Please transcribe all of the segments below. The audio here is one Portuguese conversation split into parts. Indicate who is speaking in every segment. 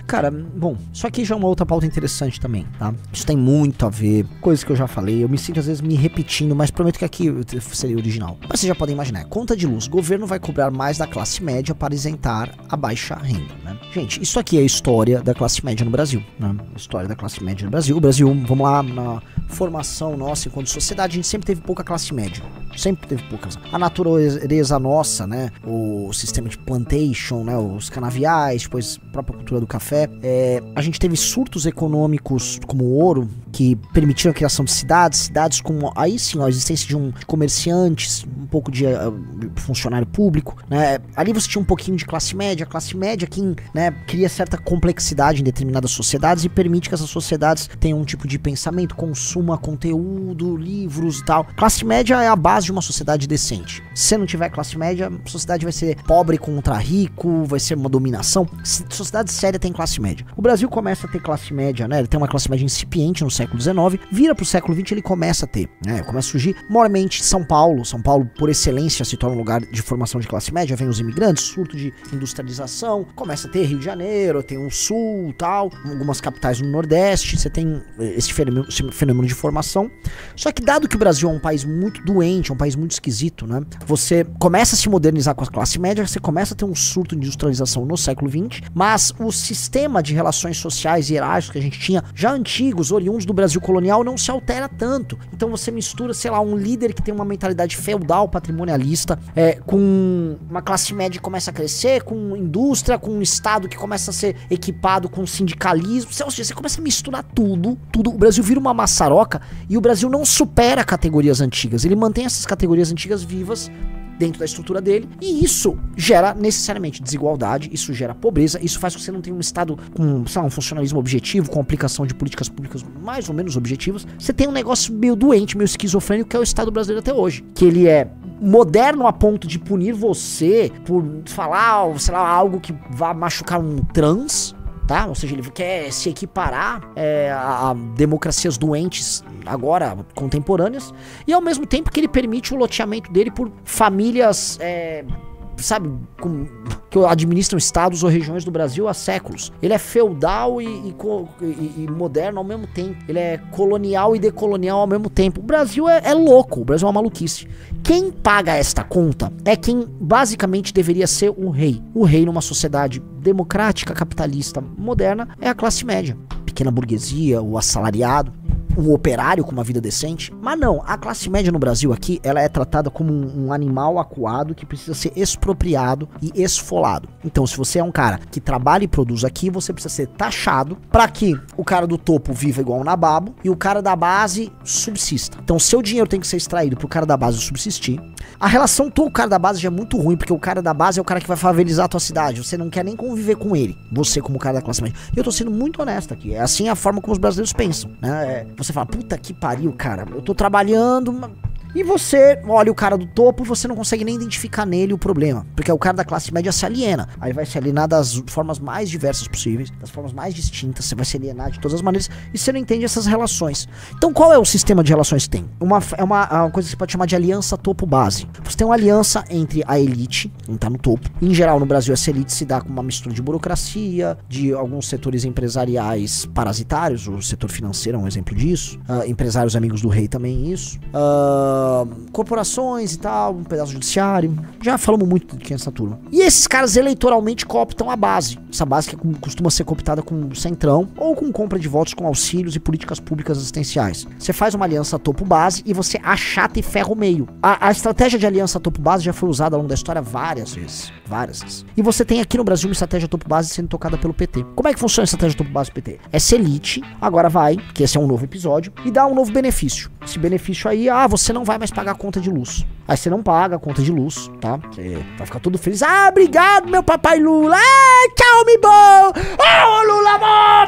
Speaker 1: Cara, bom, isso aqui já é uma outra pauta interessante também, tá? Isso tem muito a ver, coisas que eu já falei, eu me sinto às vezes me repetindo, mas prometo que aqui seria original. Mas vocês já podem imaginar, conta de luz, o governo vai cobrar mais da classe média para isentar a baixa renda, né? Gente, isso aqui é a história da classe média no Brasil, né? História da classe média no Brasil. O Brasil, vamos lá, na formação nossa enquanto sociedade, a gente sempre teve pouca classe média. Sempre teve poucas. A natureza nossa, né? O sistema de plantation, né? Os canaviais, depois a própria cultura do café. A gente teve surtos econômicos como o ouro, que permitiram a criação de cidades com, aí sim, a existência de comerciantes, um pouco de funcionário público, né? Ali você tinha um pouquinho de classe média que, né, cria certa complexidade em determinadas sociedades e permite que essas sociedades tenham um tipo de pensamento, consuma conteúdo, livros e tal. Classe média é a base de uma sociedade decente. Se não tiver classe média, a sociedade vai ser pobre contra rico, vai ser uma dominação. Sociedade séria tem classe média. O Brasil começa a ter classe média, né? Ele tem uma classe média incipiente no século XIX, vira pro século XX, ele começa a ter, né? Começa a surgir, maiormente São Paulo, por excelência se torna um lugar de formação de classe média, vem os imigrantes, surto de industrialização, começa a ter Rio de Janeiro, tem o Sul, tal, algumas capitais no Nordeste, você tem esse fenômeno de formação. Só que dado que o Brasil é um país muito doente, é um país muito esquisito, né? Você começa a se modernizar com a classe média, você começa a ter um surto de industrialização no século XX, mas o sistema de relações sociais e hierárquicos que a gente tinha, já antigos, oriundos do Brasil colonial, não se altera tanto. Então você mistura, sei lá, um líder que tem uma mentalidade feudal, patrimonialista, com uma classe média que começa a crescer, com indústria, com um estado que começa a ser equipado com sindicalismo. Ou seja, você começa a misturar tudo. O Brasil vira uma maçaroca e o Brasil não supera categorias antigas. Ele mantém essas categorias antigas vivas dentro da estrutura dele, e isso gera necessariamente desigualdade, isso gera pobreza, isso faz com que você não tenha um estado com, sei lá, um funcionalismo objetivo, com aplicação de políticas públicas mais ou menos objetivas. Você tem um negócio meio doente, meio esquizofrênico, que é o Estado brasileiro até hoje, que ele é moderno a ponto de punir você por falar, sei lá, algo que vá machucar um trans, tá? Ou seja, ele quer se equiparar a democracias doentes agora, contemporâneas, e ao mesmo tempo que ele permite o loteamento dele por famílias, sabe, que administram estados ou regiões do Brasil há séculos. Ele é feudal e moderno ao mesmo tempo. Ele é colonial e decolonial ao mesmo tempo. O Brasil é louco, o Brasil é uma maluquice. Quem paga esta conta é quem basicamente deveria ser o rei. O rei numa sociedade democrática, capitalista, moderna, é a classe média. Pequena burguesia, o assalariado, o operário com uma vida decente. Mas não, a classe média no Brasil aqui, ela é tratada como um animal acuado que precisa ser expropriado e esfolado. Então, se você é um cara que trabalha e produz aqui, você precisa ser taxado para que o cara do topo viva igual um nababo e o cara da base subsista. Então, seu dinheiro tem que ser extraído pro cara da base subsistir. A relação com o cara da base já é muito ruim, porque o cara da base é o cara que vai favelizar a tua cidade. Você não quer nem conviver com ele, você como cara da classe média. E eu tô sendo muito honesto aqui, é assim a forma como os brasileiros pensam, né? Você fala, puta que pariu, cara, eu tô trabalhando, e você olha o cara do topo e você não consegue nem identificar nele o problema, porque o cara da classe média se aliena, aí vai se alienar das formas mais diversas possíveis, das formas mais distintas, você vai se alienar de todas as maneiras, e você não entende essas relações. Então qual é o sistema de relações que tem? É uma coisa que você pode chamar de aliança topo-base. Você tem uma aliança entre a elite, quem tá no topo, em geral no Brasil essa elite se dá com uma mistura de burocracia, de alguns setores empresariais parasitários, o setor financeiro é um exemplo disso, empresários amigos do rei também isso, corporações e tal, um pedaço judiciário. Já falamos muito de quem é essa turma. E esses caras eleitoralmente cooptam a base. Essa base que costuma ser cooptada com o centrão ou com compra de votos com auxílios e políticas públicas assistenciais. Você faz uma aliança topo-base e você achata e ferra o meio. A estratégia de aliança topo-base já foi usada ao longo da história várias vezes. E você tem aqui no Brasil uma estratégia topo-base sendo tocada pelo PT. Como é que funciona a estratégia topo-base do PT? Essa elite agora vai, que esse é um novo episódio, e dá um novo benefício. Esse benefício aí, você não vai mais pagar a conta de luz. Aí você não paga a conta de luz, tá? Você vai ficar todo feliz. Obrigado, meu papai Lula. Tchau, me bom. Lula, bom.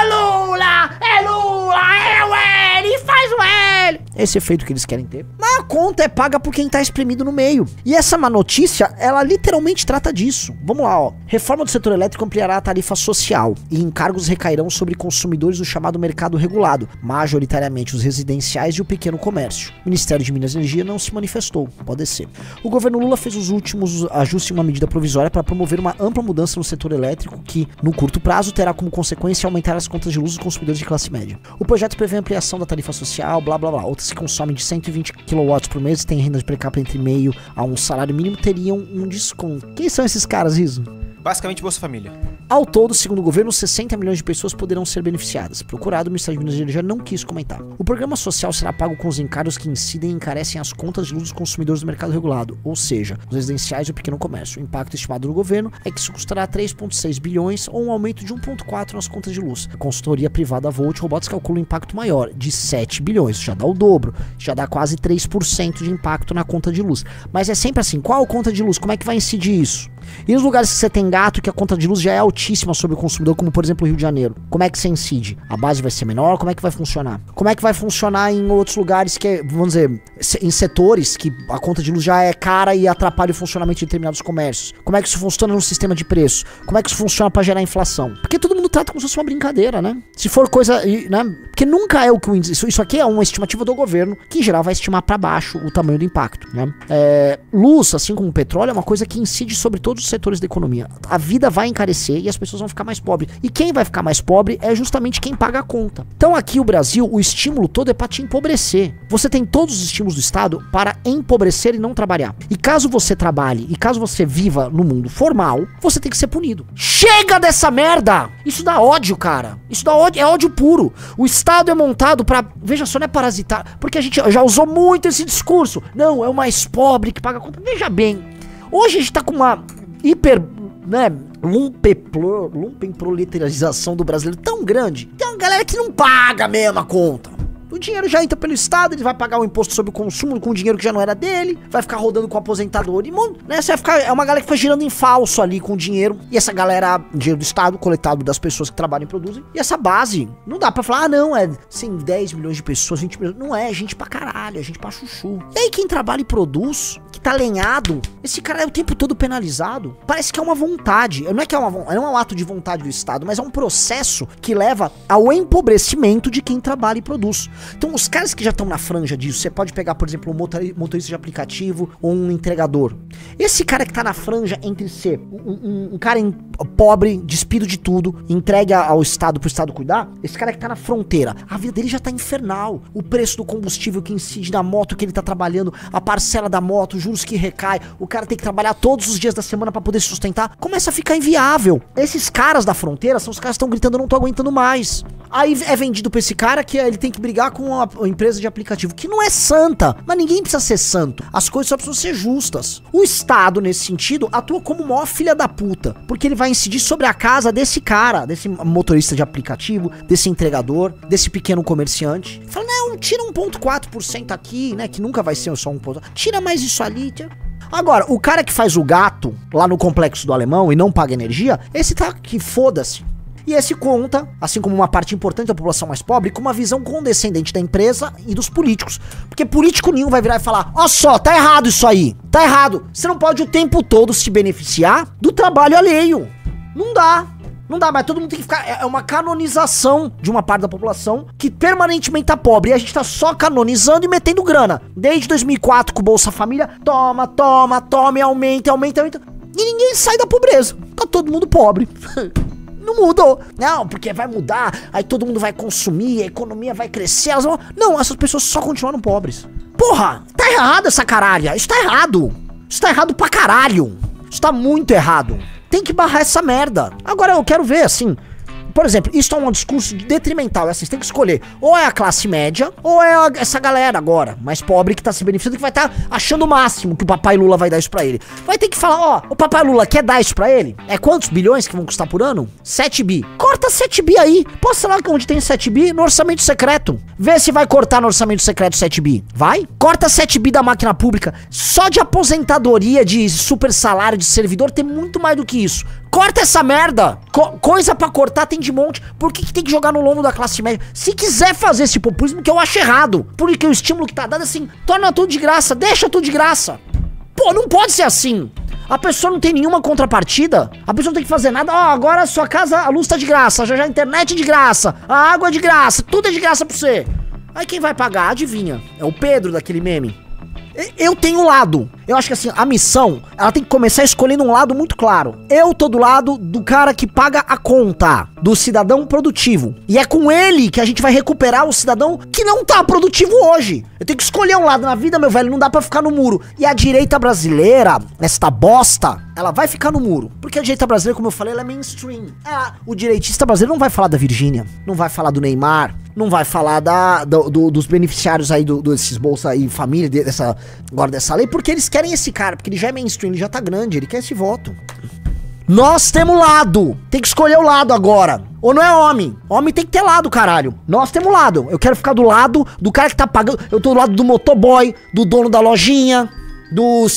Speaker 1: Lula. É Lula. É o L. Faz o L. Esse efeito que eles querem ter. Mas conta é paga por quem tá espremido no meio. E essa má notícia, ela literalmente trata disso. Vamos lá, ó. Reforma do setor elétrico ampliará a tarifa social e encargos recairão sobre consumidores do chamado mercado regulado, majoritariamente os residenciais e o pequeno comércio. O Ministério de Minas e Energia não se manifestou, pode ser. O governo Lula fez os últimos ajustes em uma medida provisória para promover uma ampla mudança no setor elétrico que, no curto prazo, terá como consequência aumentar as contas de luz dos consumidores de classe média. O projeto prevê ampliação da tarifa social, blá blá blá. Outras que consomem de 120 kW por mês e têm renda de per capita entre meio a um salário mínimo teriam um desconto. Quem são esses caras, Riso?
Speaker 2: Basicamente Bolsa Família.
Speaker 1: Ao todo, segundo o governo, 60 milhões de pessoas poderão ser beneficiadas. Procurado, o Ministério de Minas e Energia não quis comentar. O programa social será pago com os encargos que incidem e encarecem as contas de luz dos consumidores do mercado regulado, ou seja, os residenciais e o pequeno comércio. O impacto estimado do governo é que isso custará 3,6 bilhões ou um aumento de 1,4 nas contas de luz. A consultoria privada Volt Robotics calcula um impacto maior, de 7 bilhões. Já dá o dobro, já dá quase 3% de impacto na conta de luz. Mas é sempre assim, qual conta de luz? Como é que vai incidir isso? E nos lugares que você tem gato, que a conta de luz já é altíssima sobre o consumidor, como por exemplo o Rio de Janeiro, como é que você incide? A base vai ser menor? Como é que vai funcionar? Como é que vai funcionar em outros lugares que, vamos dizer, em setores que a conta de luz já é cara e atrapalha o funcionamento de determinados comércios? Como é que isso funciona no sistema de preço? Como é que isso funciona para gerar inflação? Porque todo mundo trata como se fosse uma brincadeira, né? Se for coisa, né? Porque nunca é o que o índice... Isso aqui é uma estimativa do governo, que em geral vai estimar para baixo o tamanho do impacto, né? Luz, assim como o petróleo, é uma coisa que incide sobre todos os setores da economia. A vida vai encarecer e as pessoas vão ficar mais pobres. E quem vai ficar mais pobre é justamente quem paga a conta. Então aqui o Brasil, o estímulo todo é para te empobrecer. Você tem todos os estímulos do Estado para empobrecer e não trabalhar. E caso você trabalhe e caso você viva no mundo formal, você tem que ser punido. Chega dessa merda! Isso dá ódio, cara. Isso dá ódio, é ódio puro. O Estado é montado para, veja só, não é parasitar, porque a gente já usou muito esse discurso. Não, é o mais pobre que paga a conta. Veja bem, hoje a gente tá com uma né, lumpenproletarização do brasileiro tão grande. Tem uma galera que não paga mesmo a conta. O dinheiro já entra pelo Estado, ele vai pagar o imposto sobre o consumo com o dinheiro que já não era dele, vai ficar rodando com o aposentador e, né, você vai ficar, é uma galera que fica girando em falso ali com o dinheiro, e essa galera, dinheiro do Estado, coletado das pessoas que trabalham e produzem, e essa base, não dá pra falar, não, é, sim, 10 milhões de pessoas, 20 milhões, não é, gente pra caralho, é gente pra chuchu. E aí quem trabalha e produz, que tá lenhado, esse cara é o tempo todo penalizado, parece que é uma vontade, não é que não é um ato de vontade do Estado, mas é um processo que leva ao empobrecimento de quem trabalha e produz. Então os caras que já estão na franja disso, você pode pegar, por exemplo, um motorista de aplicativo ou um entregador. Esse cara que tá na franja entre ser um cara pobre, despido de tudo, entregue ao Estado pro Estado cuidar, esse cara que tá na fronteira, a vida dele já tá infernal. O preço do combustível que incide na moto que ele tá trabalhando, a parcela da moto, os juros que recai, o cara tem que trabalhar todos os dias da semana pra poder se sustentar, começa a ficar inviável. Esses caras da fronteira são os caras que estão gritando, eu não tô aguentando mais. Aí é vendido pra esse cara que ele tem que brigar com a empresa de aplicativo, que não é santa, mas ninguém precisa ser santo. As coisas só precisam ser justas. O Estado, nesse sentido, atua como o maior filha da puta, porque ele vai incidir sobre a casa desse cara, desse motorista de aplicativo, desse entregador, desse pequeno comerciante. Fala, não, tira 1,4% aqui, né, que nunca vai ser só 1%. Tira mais isso ali, Agora, o cara que faz o gato lá no Complexo do Alemão e não paga energia, esse tá que foda-se. E esse conta, assim como uma parte importante da população mais pobre, com uma visão condescendente da empresa e dos políticos. Porque político nenhum vai virar e falar, ó só, tá errado isso aí, tá errado. Você não pode o tempo todo se beneficiar do trabalho alheio. Não dá. Não dá, mas todo mundo tem que ficar... É uma canonização de uma parte da população que permanentemente tá pobre. E a gente tá só canonizando e metendo grana. Desde 2004 com o Bolsa Família, toma, e aumenta. E ninguém sai da pobreza. Tá todo mundo pobre. Não mudou. Não, porque vai mudar, aí todo mundo vai consumir, a economia vai crescer, elas vão... Não, essas pessoas só continuaram pobres. Porra, tá errado essa caralha. Isso tá errado. Isso tá errado pra caralho. Isso tá muito errado. Tem que barrar essa merda. Agora eu quero ver, assim... Por exemplo, isso é um discurso detrimental, assim, você tem que escolher, ou é a classe média, ou é essa galera agora, mais pobre que tá se beneficiando, que vai estar achando o máximo que o papai Lula vai dar isso pra ele. Vai ter que falar, ó, o papai Lula quer dar isso pra ele? É quantos bilhões que vão custar por ano? 7 bi. Corta 7 bi aí. Posta lá onde tem 7 bi no orçamento secreto. Vê se vai cortar no orçamento secreto 7 bi. Vai? Corta 7 bi da máquina pública. Só de aposentadoria, de super salário, de servidor, tem muito mais do que isso. corta essa merda. Coisa pra cortar tem de monte. Por que tem que jogar no lombo da classe média? Se quiser fazer esse populismo, que eu acho errado. Porque o estímulo que tá dado é assim, torna tudo de graça, deixa tudo de graça. Pô, não pode ser assim. A pessoa não tem nenhuma contrapartida. A pessoa não tem que fazer nada. Ó, agora a sua casa, a luz tá de graça, já a internet é de graça, a água é de graça, tudo é de graça pra você. Aí quem vai pagar? Adivinha? É o Pedro daquele meme. Eu tenho um lado. Eu acho que assim, a missão, ela tem que começar escolhendo um lado muito claro. Eu tô do lado do cara que paga a conta, do cidadão produtivo. E é com ele que a gente vai recuperar o cidadão que não tá produtivo hoje. Eu tenho que escolher um lado na vida, meu velho, não dá pra ficar no muro. E a direita brasileira, esta bosta, ela vai ficar no muro. Porque a direita brasileira, como eu falei, ela é mainstream. O direitista brasileiro não vai falar da Virgínia, não vai falar do Neymar, não vai falar dos beneficiários aí, desses bolsa aí, família, agora dessa lei, porque eles querem esse cara, porque ele já é mainstream, ele já tá grande, ele quer esse voto. Nós temos lado, tem que escolher o lado agora. Ou não é homem? Homem tem que ter lado, caralho. Nós temos lado. Eu quero ficar do lado do cara que tá pagando. Eu tô do lado do motoboy, do dono da lojinha, do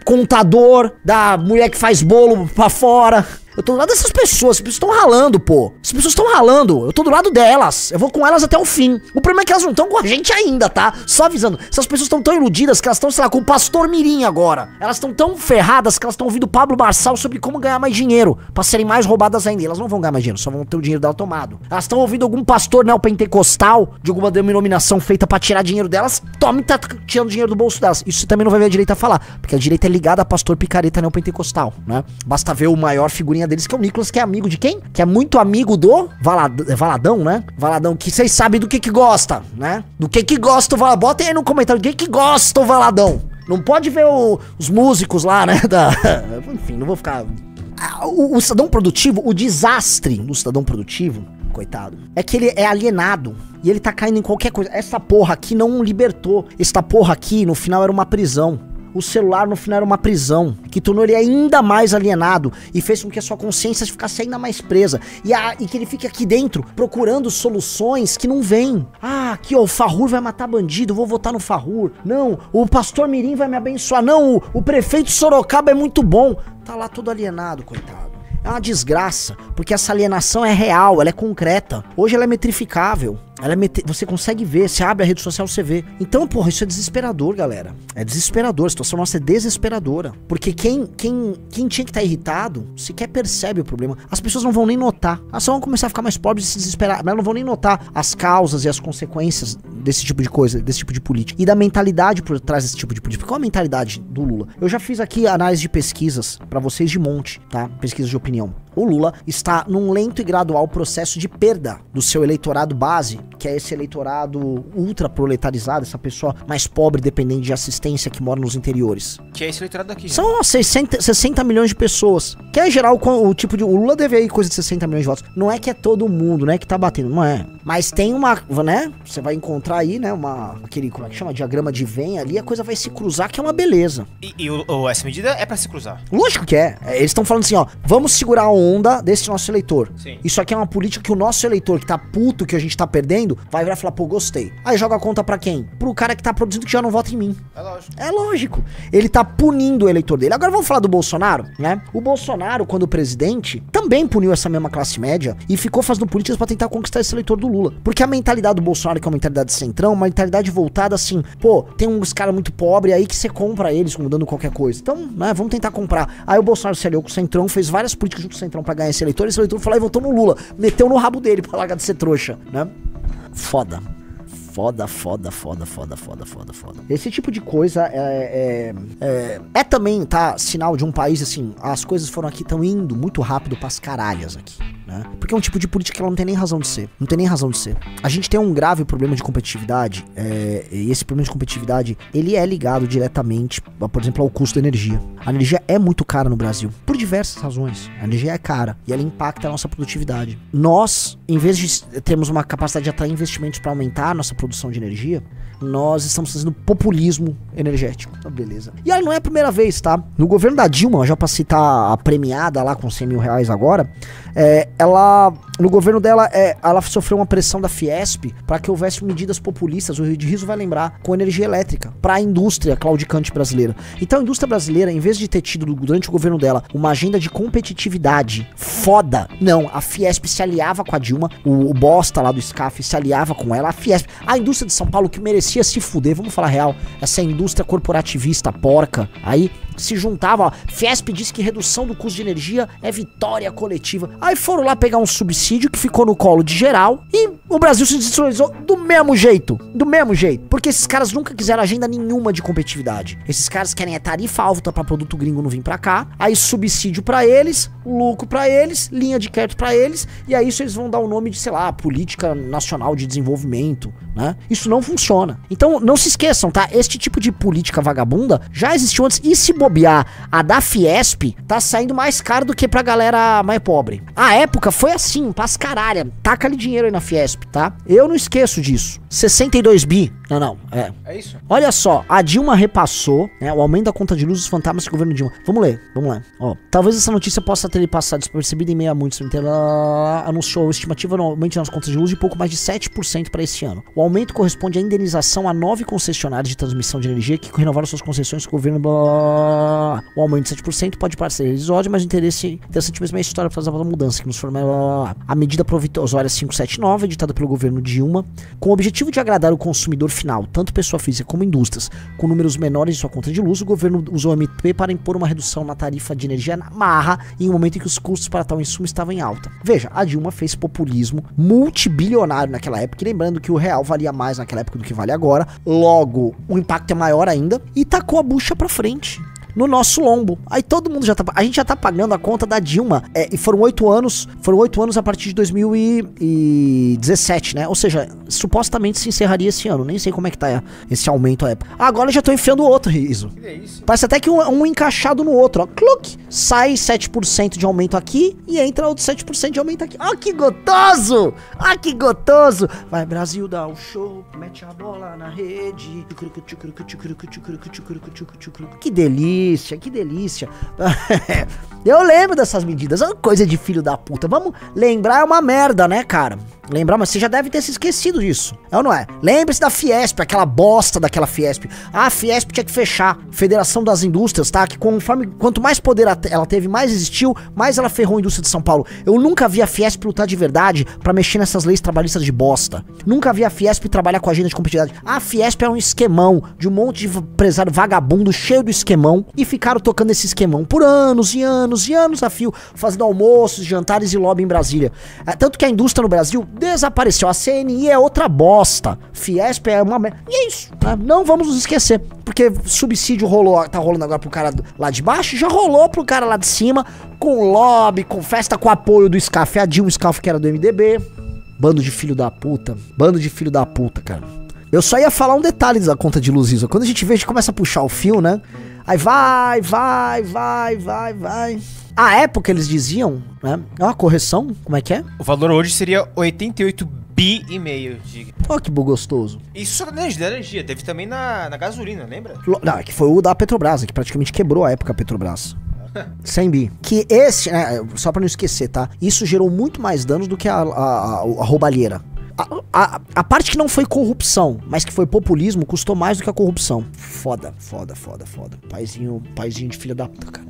Speaker 1: contador, da mulher que faz bolo pra fora. Eu tô do lado dessas pessoas, as pessoas estão ralando, pô. As pessoas estão ralando, eu tô do lado delas. Eu vou com elas até o fim. O problema é que elas não estão com a gente ainda, tá? Só avisando. Essas pessoas estão tão iludidas que elas estão, sei lá, com o Pastor Mirim agora. Elas estão tão ferradas que elas estão ouvindo Pablo Marçal sobre como ganhar mais dinheiro, pra serem mais roubadas ainda. E elas não vão ganhar mais dinheiro, só vão ter o dinheiro dela tomado. Elas estão ouvindo algum pastor neopentecostal de alguma denominação feita pra tirar dinheiro delas. Tome, tá tirando dinheiro do bolso delas. Isso você também não vai ver a direita falar, porque a direita é ligada a pastor picareta neopentecostal, né? Basta ver o maior figurinha deles, que é o Nicolas, que é amigo de quem? Que é muito amigo do Valadão, né? Valadão, que vocês sabem do que gosta, né? Do que gosta o Valadão. Botem aí no comentário do que gosta o Valadão. Não pode ver os músicos lá, né? Enfim, não vou ficar... O cidadão produtivo, o desastre do cidadão produtivo, coitado, é que ele é alienado e ele tá caindo em qualquer coisa. Essa porra aqui não libertou. Essa porra aqui, no final, era uma prisão. O celular no final era uma prisão, que tornou ele ainda mais alienado e fez com que a sua consciência ficasse ainda mais presa. E que ele fique aqui dentro procurando soluções que não vêm. Aqui ó, o Farrur vai matar bandido, vou votar no Farrur. Não, o Pastor Mirim vai me abençoar. Não, o prefeito Sorocaba é muito bom. Tá lá todo alienado, coitado. É uma desgraça, porque essa alienação é real, ela é concreta. Hoje ela é metrificável. Você consegue ver, você abre a rede social, você vê. Então, porra, isso é desesperador, galera. É desesperador, a situação nossa é desesperadora. Porque quem tinha que estar irritado, sequer percebe o problema. As pessoas não vão nem notar. Elas só vão começar a ficar mais pobres e se desesperar. Mas elas não vão nem notar as causas e as consequências desse tipo de coisa, desse tipo de política. E da mentalidade por trás desse tipo de política. Qual a mentalidade do Lula? Eu já fiz aqui análise de pesquisas pra vocês de monte, tá? Pesquisas de opinião. O Lula está num lento e gradual processo de perda do seu eleitorado base, que é esse eleitorado ultra proletarizado, essa pessoa mais pobre, dependente de assistência, que mora nos interiores.
Speaker 2: Que é esse eleitorado daqui.
Speaker 1: São 60 milhões de pessoas. Que é, em geral, o tipo de... O Lula deve aí coisa de 60 milhões de votos. Não é que é todo mundo, não é que tá batendo, não é. Mas tem uma, né? Você vai encontrar aí, né? Aquele, como é que chama? Diagrama de Venn ali, a coisa vai se cruzar, que é uma beleza.
Speaker 2: E essa medida é pra se cruzar?
Speaker 1: Lógico que é. Eles estão falando assim, ó, vamos segurar a onda desse nosso eleitor.
Speaker 2: Sim.
Speaker 1: Isso aqui é uma política que o nosso eleitor, que tá puto, que a gente tá perdendo, vai virar e falar, pô, gostei. Aí joga a conta pra quem? Pro cara que tá produzindo, que já não vota em mim.
Speaker 2: É lógico.
Speaker 1: É lógico. Ele tá punindo o eleitor dele. Agora vamos falar do Bolsonaro, né? O Bolsonaro, quando presidente, também puniu essa mesma classe média e ficou fazendo políticas pra tentar conquistar esse eleitor do Lula. Porque a mentalidade do Bolsonaro, que é uma mentalidade de centrão, uma mentalidade voltada assim, pô, tem uns caras muito pobres aí que você compra eles mudando qualquer coisa. Então, né, vamos tentar comprar. Aí o Bolsonaro se aliou com o centrão, fez várias políticas junto com o centrão pra ganhar esse eleitor foi lá e votou no Lula. Meteu no rabo dele pra largar de ser trouxa, né? Foda. Foda. Esse tipo de coisa é também, tá, sinal de um país, assim, as coisas tão indo muito rápido pras caralhas aqui, né? Porque é um tipo de política que ela não tem nem razão de ser. Não tem nem razão de ser. A gente tem um grave problema de competitividade, e esse problema de competitividade, ele é ligado diretamente, por exemplo, ao custo da energia. A energia é muito cara no Brasil, por diversas razões. A energia é cara, e ela impacta a nossa produtividade. Nós, em vez de termos uma capacidade de atrair investimentos para aumentar a nossa produção de energia, nós estamos fazendo populismo energético. Então, beleza. E aí não é a primeira vez, tá? No governo da Dilma, já pra citar a premiada lá com 100 mil reais agora, no governo dela, ela sofreu uma pressão da Fiesp para que houvesse medidas populistas, o Rio de Riso vai lembrar, com energia elétrica, para a indústria claudicante brasileira. Então a indústria brasileira, em vez de ter tido durante o governo dela uma agenda de competitividade foda, não, a Fiesp se aliava com a Dilma, o bosta lá do SCAF se aliava com ela, a indústria de São Paulo que merecia se fuder, vamos falar real, essa indústria corporativista porca, aí se juntava, ó, Fiesp disse que redução do custo de energia é vitória coletiva. Aí foram lá pegar um subsídio que ficou no colo de geral e o Brasil se destruiu do mesmo jeito, porque esses caras nunca quiseram agenda nenhuma de competitividade. Esses caras querem tarifa alta pra produto gringo não vir pra cá, aí subsídio pra eles, lucro pra eles, linha de crédito pra eles, e aí isso eles vão dar o nome de, sei lá, Política Nacional de Desenvolvimento, né? Isso não funciona. Então não se esqueçam, tá? Este tipo de política vagabunda já existiu antes e se bobear, a da Fiesp tá saindo mais caro do que pra galera mais pobre. A época foi assim, pras caralho. Taca ali dinheiro aí na Fiesp, tá? Eu não esqueço disso. 62 bi. Não,
Speaker 2: É isso?
Speaker 1: Olha só, a Dilma repassou, né, o aumento da conta de luz dos fantasmas do governo Dilma. Vamos ler. Ó, talvez essa notícia possa ter passado despercebida em meio a muitos. Ela anunciou a estimativa no aumento nas contas de luz de pouco mais de 7% para esse ano. O aumento corresponde à indenização a 9 concessionários de transmissão de energia que renovaram suas concessões com o governo. O aumento de 7% pode parecer episódio, mas o interessante mesmo é a história por causa da mudança que nos forma. A medida provisória 579, editada pelo governo Dilma, com o objetivo de agradar o consumidor final, tanto pessoa física como indústrias, com números menores em sua conta de luz, o governo usou o MP para impor uma redução na tarifa de energia na marra em um momento em que os custos para tal insumo estavam em alta. Veja, a Dilma fez populismo multibilionário naquela época, e lembrando que o real valia mais naquela época do que vale agora, logo o impacto é maior ainda, e tacou a bucha pra frente no nosso lombo. Aí todo mundo a gente já tá pagando a conta da Dilma, e foram 8 anos a partir de 2017, né? Ou seja, supostamente se encerraria esse ano, nem sei como é que tá esse aumento à época. Agora eu já tô enfiando o outro riso.
Speaker 2: Que é isso?
Speaker 1: Parece até que um encaixado no outro, ó. Cluck! Sai 7% de aumento aqui e entra outro 7% de aumento aqui. Ó, que gostoso! Ah, que gostoso! Vai, Brasil, dá o show, mete a bola na rede. Que delícia! Que delícia. Eu lembro dessas medidas. É uma coisa de filho da puta. Vamos lembrar, é uma merda, né, cara? Lembrar, mas você já deve ter se esquecido disso. É ou não é? Lembre-se da Fiesp, aquela bosta daquela Fiesp. A Fiesp tinha que fechar. Federação das Indústrias, tá? Que conforme, quanto mais poder ela teve, mais existiu, mais ela ferrou a indústria de São Paulo. Eu nunca vi a Fiesp lutar de verdade pra mexer nessas leis trabalhistas de bosta. Nunca vi a Fiesp trabalhar com a agenda de competitividade. A Fiesp é um esquemão de um monte de empresário vagabundo cheio do esquemão e ficaram tocando esse esquemão por anos e anos e anos a fio, fazendo almoços, jantares e lobby em Brasília. Tanto que a indústria no Brasil desapareceu. A CNI é outra bosta. Fiesp é uma merda. E é isso, né? Não vamos nos esquecer. Porque subsídio tá rolando agora pro cara lá de baixo, já rolou pro cara lá de cima, com lobby, com festa, com apoio do SCAF. A Dilma SCAF, que era do MDB. Bando de filho da puta. Bando de filho da puta, cara. Eu só ia falar um detalhe da conta de luz, Isa. Quando a gente vê, a gente começa a puxar o fio, né? Aí vai. À época eles diziam, né? É uma correção, como é que é?
Speaker 2: O valor hoje seria 88 bi e meio de...
Speaker 1: Ó, que gostoso.
Speaker 2: Isso só da energia, teve também na gasolina, lembra?
Speaker 1: Não, que foi o da Petrobras, que praticamente quebrou a época a Petrobras. 100 bi. Que esse, né, só pra não esquecer, tá? Isso gerou muito mais danos do que a roubalheira. A parte que não foi corrupção, mas que foi populismo, custou mais do que a corrupção. Foda. Paizinho de filha da puta, cara.